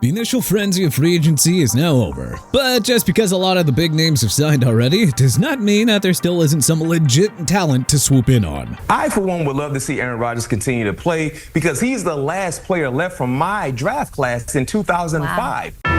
The initial frenzy of free agency is now over, but just because a lot of the big names have signed already does not mean that there still isn't some legit talent to swoop in on. I, for one, would love to see Aaron Rodgers continue to play because he's the last player left from my draft class in 2005. Wow.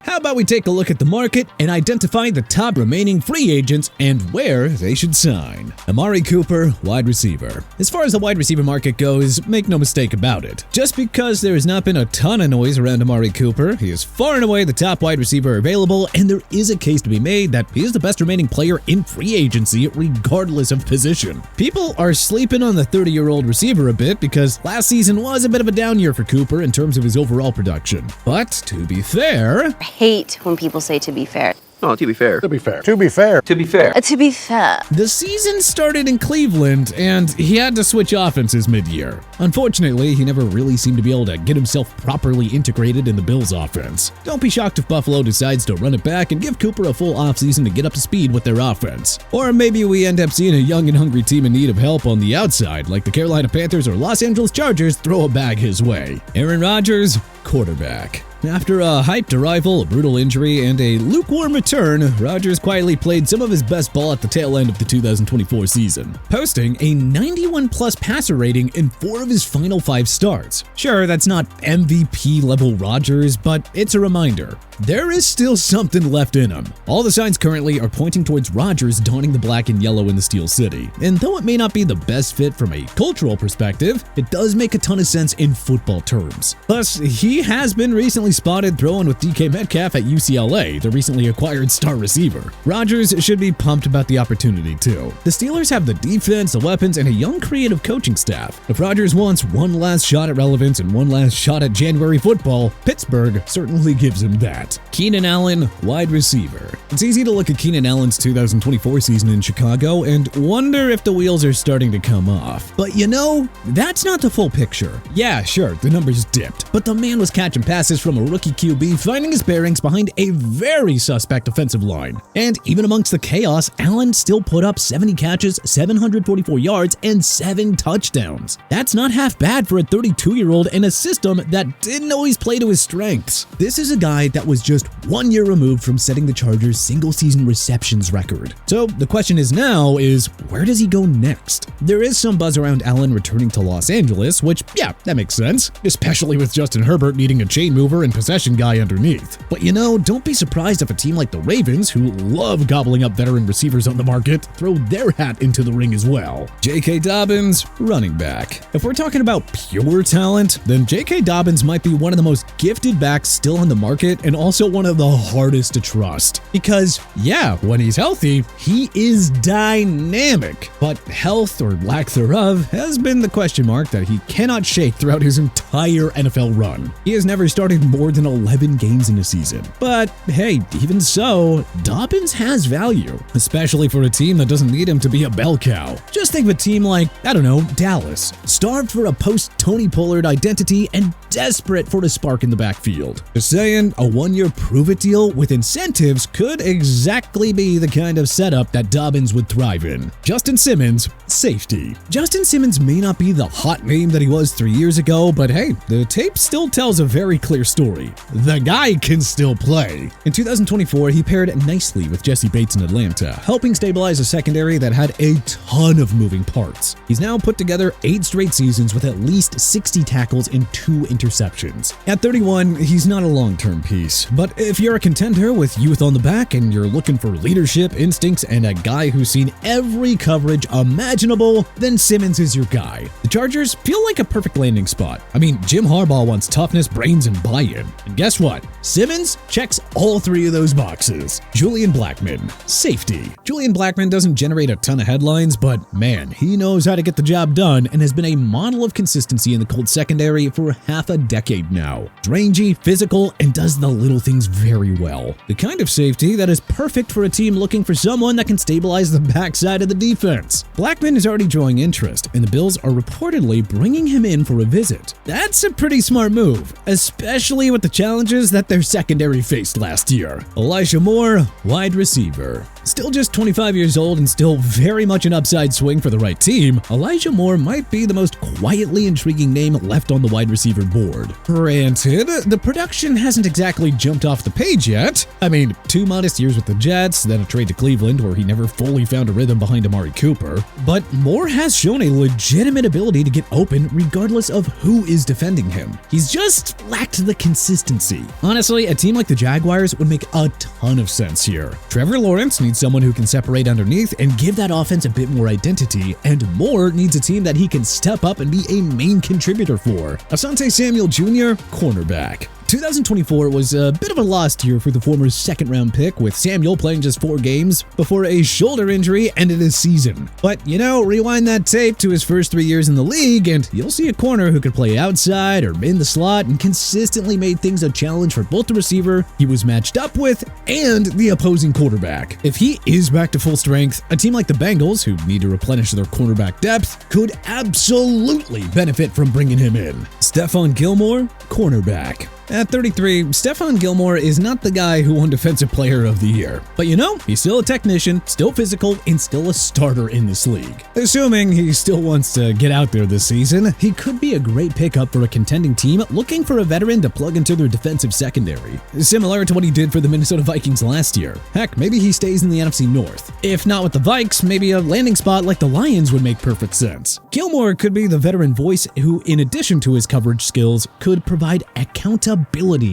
How about we take a look at the market and identify the top remaining free agents and where they should sign. Amari Cooper, wide receiver. As far as the wide receiver market goes, make no mistake about it. Just because there has not been a ton of noise around Amari Cooper, he is far and away the top wide receiver available, and there is a case to be made that he is the best remaining player in free agency regardless of position. People are sleeping on the 30-year-old receiver a bit because last season was a bit of a down year for Cooper in terms of his overall production. But to be fair, I hate when people say to be fair. Oh, to be fair. To be fair. To be fair. To be fair. To be fair. The season started in Cleveland, and he had to switch offenses mid-year. Unfortunately, he never really seemed to be able to get himself properly integrated in the Bills' offense. Don't be shocked if Buffalo decides to run it back and give Cooper a full offseason to get up to speed with their offense. Or maybe we end up seeing a young and hungry team in need of help on the outside, like the Carolina Panthers or Los Angeles Chargers throw a bag his way. Aaron Rodgers, quarterback. After a hyped arrival, a brutal injury, and a lukewarm return, Rodgers quietly played some of his best ball at the tail end of the 2024 season, posting a 91-plus passer rating in 4 of his final 5 starts. Sure, that's not MVP-level Rodgers, but it's a reminder. There is still something left in him. All the signs currently are pointing towards Rodgers donning the black and yellow in the Steel City, and though it may not be the best fit from a cultural perspective, it does make a ton of sense in football terms. Plus, he has been recently spotted throwing with DK Metcalf at UCLA, the recently acquired star receiver. Rodgers should be pumped about the opportunity too. The Steelers have the defense, the weapons, and a young creative coaching staff. If Rodgers wants one last shot at relevance and one last shot at January football, Pittsburgh certainly gives him that. Keenan Allen, wide receiver. It's easy to look at Keenan Allen's 2024 season in Chicago and wonder if the wheels are starting to come off. But you know, that's not the full picture. Yeah, sure, the numbers dipped, but the man was catching passes from a rookie QB, finding his bearings behind a very suspect offensive line. And even amongst the chaos, Allen still put up 70 catches, 744 yards, and 7 touchdowns. That's not half bad for a 32-year-old in a system that didn't always play to his strengths. This is a guy that was just 1 year removed from setting the Chargers' single-season receptions record. So the question now is, where does he go next? There is some buzz around Allen returning to Los Angeles, which, yeah, that makes sense, especially with Justin Herbert needing a chain mover and possession guy underneath. But you know, don't be surprised if a team like the Ravens, who love gobbling up veteran receivers on the market, throw their hat into the ring as well. J.K. Dobbins, running back. If we're talking about pure talent, then J.K. Dobbins might be one of the most gifted backs still on the market and also one of the hardest to trust. Because, yeah, when he's healthy, he is dynamic. But health, or lack thereof, has been the question mark that he cannot shake throughout his entire NFL run. He has never started more than 11 games in a season. But hey, even so, Dobbins has value, especially for a team that doesn't need him to be a bell cow. Just think of a team like, I don't know, Dallas, starved for a post-Tony Pollard identity and desperate for a spark in the backfield. Just saying, a 1-year prove-it deal with incentives could exactly be the kind of setup that Dobbins would thrive in. Justin Simmons, safety. Justin Simmons may not be the hot name that he was 3 years ago, but hey, the tape still tells a very clear story. The guy can still play. In 2024, he paired nicely with Jesse Bates in Atlanta, helping stabilize a secondary that had a ton of moving parts. He's now put together 8 straight seasons with at least 60 tackles and 2 interceptions. At 31, he's not a long-term piece, but if you're a contender with youth on the back and you're looking for leadership, instincts, and a guy who's seen every coverage imaginable, then Simmons is your guy. The Chargers feel like a perfect landing spot. I mean, Jim Harbaugh wants toughness, brains, and buy-in. And guess what? Simmons checks all 3 of those boxes. Julian Blackmon, safety. Julian Blackmon doesn't generate a ton of headlines, but man, he knows how to get the job done and has been a model of consistency in the Colts secondary for half a decade now. Rangy, physical, and does the little things very well. The kind of safety that is perfect for a team looking for someone that can stabilize the backside of the defense. Blackmon is already drawing interest, and the Bills are reportedly bringing him in for a visit. That's a pretty smart move, especially with the challenges that their secondary faced last year. Elijah Moore, wide receiver. Still just 25 years old and still very much an upside swing for the right team, Elijah Moore might be the most quietly intriguing name left on the wide receiver board. Granted, the production hasn't exactly jumped off the page yet. I mean, 2 modest years with the Jets, then a trade to Cleveland where he never fully found a rhythm behind Amari Cooper. But Moore has shown a legitimate ability to get open regardless of who is defending him. He's just lacked the consistency. Honestly, a team like the Jaguars would make a ton of sense here. Trevor Lawrence needs someone who can separate underneath and give that offense a bit more identity, and Moore needs a team that he can step up and be a main contributor for. Asante Samuel Jr., cornerback. 2024 was a bit of a lost year for the former second-round pick, with Samuel playing just 4 games before a shoulder injury ended his season. But, rewind that tape to his first 3 years in the league, and you'll see a corner who could play outside or in the slot and consistently made things a challenge for both the receiver he was matched up with and the opposing quarterback. If he is back to full strength, a team like the Bengals, who need to replenish their cornerback depth, could absolutely benefit from bringing him in. Stephon Gilmore, cornerback. At 33, Stephon Gilmore is not the guy who won Defensive Player of the Year. But he's still a technician, still physical, and still a starter in this league. Assuming he still wants to get out there this season, he could be a great pickup for a contending team looking for a veteran to plug into their defensive secondary. Similar to what he did for the Minnesota Vikings last year. Heck, maybe he stays in the NFC North. If not with the Vikes, maybe a landing spot like the Lions would make perfect sense. Gilmore could be the veteran voice who, in addition to his coverage skills, could provide accountability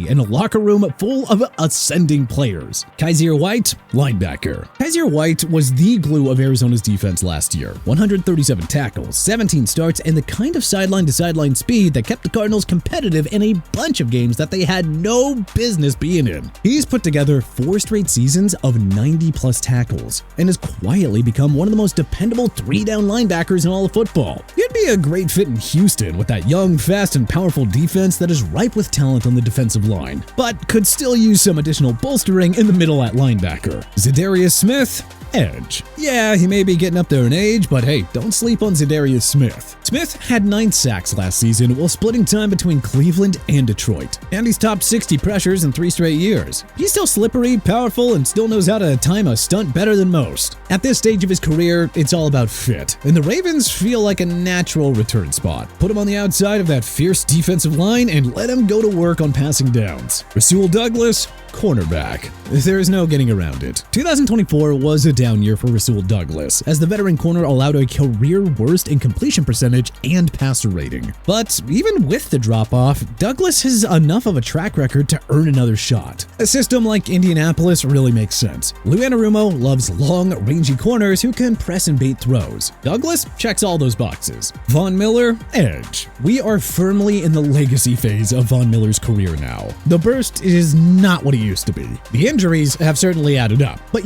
in a locker room full of ascending players. Kaiser White, linebacker. Kaiser White was the glue of Arizona's defense last year. 137 tackles, 17 starts, and the kind of sideline-to-sideline speed that kept the Cardinals competitive in a bunch of games that they had no business being in. He's put together 4 straight seasons of 90-plus tackles and has quietly become one of the most dependable 3-down linebackers in all of football. He'd be a great fit in Houston with that young, fast, and powerful defense that is ripe with talent on the defensive line, but could still use some additional bolstering in the middle at linebacker. Za'Darius Smith, edge. Yeah, he may be getting up there in age, but hey, don't sleep on Za'Darius Smith. Smith had 9 sacks last season while splitting time between Cleveland and Detroit, and he's topped 60 pressures in 3 straight years. He's still slippery, powerful, and still knows how to time a stunt better than most. At this stage of his career, it's all about fit, and the Ravens feel like a natural return spot. Put him on the outside of that fierce defensive line and let him go to work on passing downs. Rasul Douglas, cornerback. There is no getting around it. 2024 was a down year for Rasul Douglas, as the veteran corner allowed a career worst in completion percentage and passer rating. But even with the drop-off, Douglas has enough of a track record to earn another shot. A system like Indianapolis really makes sense. Lou Anarumo loves long, rangy corners who can press and bait throws. Douglas checks all those boxes. Von Miller, edge. We are firmly in the legacy phase of Von Miller's career now. The burst is not what it used to be. The injuries have certainly added up. But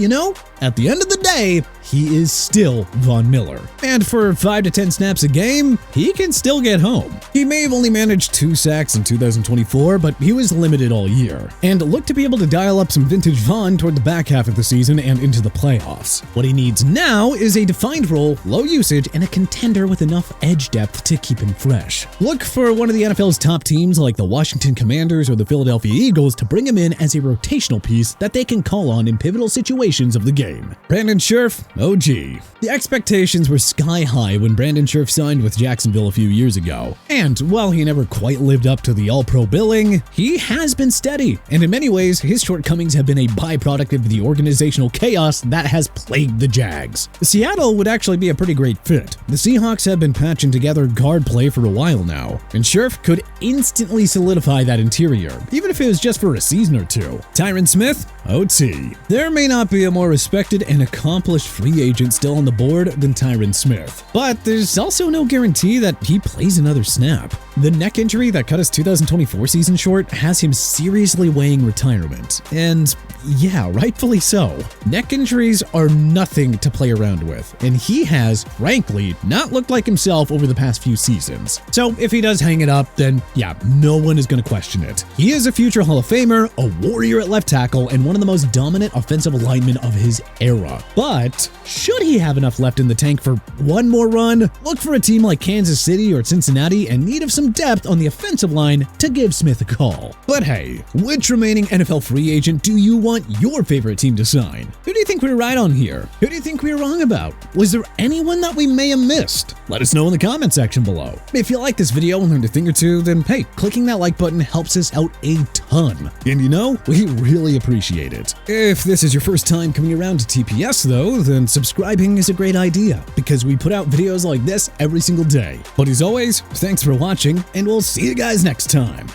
at the end of the day, he is still Von Miller. And for 5 to 10 snaps a game, he can still get home. He may have only managed 2 sacks in 2024, but he was limited all year, and looked to be able to dial up some vintage Von toward the back half of the season and into the playoffs. What he needs now is a defined role, low usage, and a contender with enough edge depth to keep him fresh. Look for one of the NFL's top teams like the Washington Commanders or the Philadelphia Eagles to bring him in as a rotational piece that they can call on in pivotal situations of the game. Brandon Scherff, OG. The expectations were sky high when Brandon Scherff signed with Jacksonville a few years ago. And while he never quite lived up to the All-Pro billing, he has been steady. And in many ways, his shortcomings have been a byproduct of the organizational chaos that has plagued the Jags. Seattle would actually be a pretty great fit. The Seahawks have been patching together guard play for a while now, and Scherff could instantly solidify that interior, even if it was just for a season or two. Tyron Smith, OT. There may not be a more respected and accomplished free agent still on the board than Tyron Smith, but there's also no guarantee that he plays another snap. The neck injury that cut his 2024 season short has him seriously weighing retirement, and yeah, rightfully so. Neck injuries are nothing to play around with, and he has, frankly, not looked like himself over the past few seasons. So if he does hang it up, then yeah, no one is going to question it. He is a future Hall of Famer, a warrior at left tackle, and one of the most dominant offensive linemen of his era. But should he have enough left in the tank for one more run? Look for a team like Kansas City or Cincinnati in need of some depth on the offensive line to give Smith a call. But hey, which remaining NFL free agent do you want your favorite team to sign? Who do you think we were right on here? Who do you think we were wrong about? Was there anyone that we may have missed? Let us know in the comment section below. If you like this video and learned a thing or two, then hey, clicking that like button helps us out a ton. And you know, we really appreciate it. If this is your first time coming around to TPS though, then subscribing is a great idea because we put out videos like this every single day. But as always, thanks for watching and we'll see you guys next time.